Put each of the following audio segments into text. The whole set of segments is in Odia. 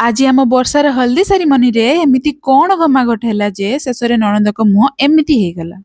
ଆଜି ଆମ ବର୍ଷାର ହଳଦୀ ସେରିମନିରେ ଏମିତି କଣ ଘମାଘଟ ହେଲା ଯେ ଶେଷରେ ନଣନ୍ଦଙ୍କ ମୁହଁ ଏମିତି ହେଇଗଲା।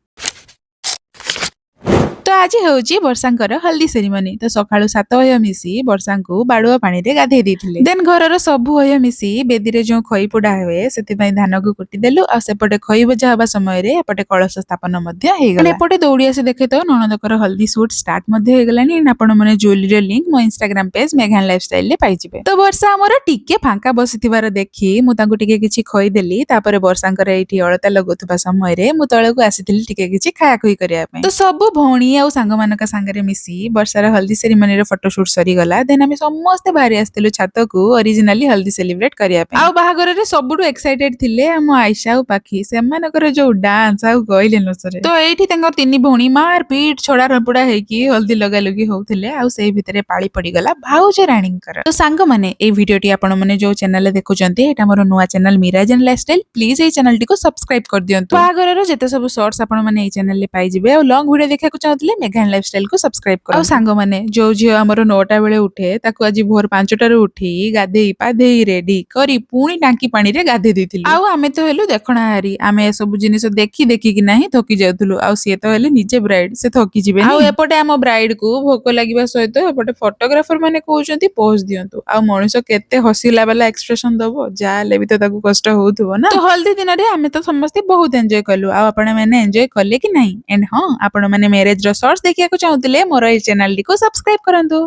ତ ଆଜି ହେଉଛି ବର୍ଷାଙ୍କର ହଳଦୀ ସେରିମନି। ତ ସକାଳୁ 7 ଅୟ ମିଶି ବର୍ଷାଙ୍କୁ ବାଡୁଆ ପାଣିରେ ଗାଧେଇ ଦେଇଥିଲେ। ଦେନ୍ ଘରର ସବୁ ଅୟ ମିଶି ବେଦୀରେ ଯୋଉ ଖଇ ପୋଡା ହୁଏ ସେଥିପାଇଁ ଧାନକୁ କୁଟିଦେଲୁ। ଆଉ ସେପଟେ ଖଇ ଭଜା ହବା ସମୟରେ ଏପଟେ କଳସ ସ୍ଥାପନ ମଧ୍ୟ ହେଇଗଲା। ଏପଟେ ଦୌଡି ଆସି ଦେଖେ ତ ନଣନ୍ଦଙ୍କର ହଳଦୀ ସୁଟ୍ ଷ୍ଟାର୍ଟ ମଧ୍ୟ ହେଇଗଲାଣି। ଆପଣ ମାନେ ଜୁଏଲାରୀର ଲିଙ୍କ ମୋ ଇନଷ୍ଟାଗ୍ରାମ ପେଜ ମେଘାନ ଲାଇଫଷ୍ଟାଇଲ ରେ ପାଇଯିବେ। ତ ବର୍ଷା ଆମର ଟିକେ ଫାଙ୍କା ବସିଥିବାର ଦେଖି ମୁଁ ତାଙ୍କୁ ଟିକେ କିଛି ଖୋଇଦେଲି। ତାପରେ ବର୍ଷାଙ୍କର ଏଇଠି ଅଳତା ଲଗଉଥିବା ସମୟରେ ମୁଁ ତଳକୁ ଆସିଥିଲି ଟିକେ କିଛି ଖାୟାଖୁଇ କରିବା ପାଇଁ। ତ ସବୁ ଭଉଣୀ ଆଉ ସାଙ୍ଗମାନଙ୍କ ସାଙ୍ଗରେ ମିଶି ବର୍ଷାର ହଳଦୀ ସେରିମନିର ଫଟୋ ସୁଟ୍ ସରିଗଲା। ଦେନ୍ ଆମେ ସମସ୍ତେ ବାହାରି ଆସିଥିଲୁ ଛାତକୁ ଅରିଜିନାଲି ହଳଦୀ ସେଲିବ୍ରେଟ କରିବା ପାଇଁ। ଆଉ ବାହାଘରରେ ସବୁଠୁ ଏକ୍ସାଇଟେଡ ଥିଲେ ଆମ ଆଇଶା ଆଉ ପାଖି। ସେମାନଙ୍କର ଯୋଉ ଡାନ୍ସ ଆଉ କହିଲେ ନ ସରେ। ତ ଏଇଠି ତାଙ୍କ ତିନି ଭଉଣୀ ମାର ପିଟ ଛଡା ରମ୍ପୁଡା ହେଇକି ହଳଦୀ ଲଗାଲଗି ହଉଥିଲେ। ଆଉ ସେଇ ଭିତରେ ପାଳି ପଡିଗଲା ଭାଉଜ ରାଣୀଙ୍କର। ତ ସାଙ୍ଗମାନେ ଏଇ ଭିଡିଓଟି ଆପଣ ମାନେ ଯୋଉ ଚ୍ୟାନେଲରେ ଦେଖୁଛନ୍ତି ଏଇଟା ମୋର ନୂଆ ଚ୍ୟାନେଲ ମିରାଜନ ଲାଇଫଷ୍ଟାଇଲ। ପ୍ଲିଜ ଏଇ ଚ୍ୟାନେଲଟିକୁ ସବସ୍କ୍ରାଇବ କରିଦିଅନ୍ତୁ। ବାହାଘରର ଯେତେ ସବୁ ସର୍ଟସ ଆପଣ ମାନେ ଏଇ ଚ୍ୟାନେଲରେ ପାଇଯିବେ। ଆଉ ଲଙ୍ଗ ଭିଡିଓ ଦେଖିବାକୁ ଚାହୁଁଥିଲେ ମେଘାନ ଲାଇଫଷ୍ଟାଇଲକୁ ସବସ୍କ୍ରାଇବ କରନ୍ତୁ। ଆଉ ସାଙ୍ଗମାନେ ଯୋଉ ଝିଅ ଆମର 9ଟା ବେଳେ ଉଠେ ତାକୁ ଆଜି ଭୋର 5ଟାରୁ ଉଠି ଗାଧେଇ ପାଧେଇ ରେଡି କରି ପୁଣି ଟାଙ୍କି ପାଣିରେ ଗାଧେଇ ଦେଇଥିଲି। ଆଉ ଆମେ ତ ହେଲୁ ଦେଖଣାହାରୀ। ଆମେ ଏସବୁ ଜିନିଷ ଦେଖିକି ନାହିଁ ଥକି ଯାଉଥିଲୁ। ଆଉ ସିଏ ତ ହେଲେ ନିଜେ ବ୍ରାଇଡ, ସେ ଥକି ଯିବେନି। ଆଉ ଏପଟେ ଆମ ବ୍ରାଇଡ କୁ ଭୋକ ଲାଗିବା ସହିତ ଏପଟେ ଫଟୋଗ୍ରାଫର ମାନେ କହୁଛନ୍ତି ପୋଜ ଦିଅନ୍ତୁ। ଆଉ ମଣିଷ କେତେ ହସିଲା ବାଲା ଏକ୍ସପ୍ରେସନ ଦବ, ଯାହା ହେଲେ ବି ତ ତାକୁ କଷ୍ଟ ହଉଥିବ ନା। ତ ହଳଦୀ ଦିନରେ ଆମେ ତ ସମସ୍ତେ ବହୁତ ଏଞ୍ଜୟ କଲୁ। ଆଉ ଆପଣ ମାନେ ଏଞ୍ଜୟ କଲେ କି ନାହିଁ? ଏଣ୍ଡ ହଁ, ଆପଣ ମାନେ ମ୍ୟାରେଜ ର ସର୍ଟସ ଦେଖିବାକୁ ଚାହୁଁଥିଲେ ମୋର ଏଇ ଚ୍ୟାନେଲଟିକୁ ସବସ୍କ୍ରାଇବ କରନ୍ତୁ।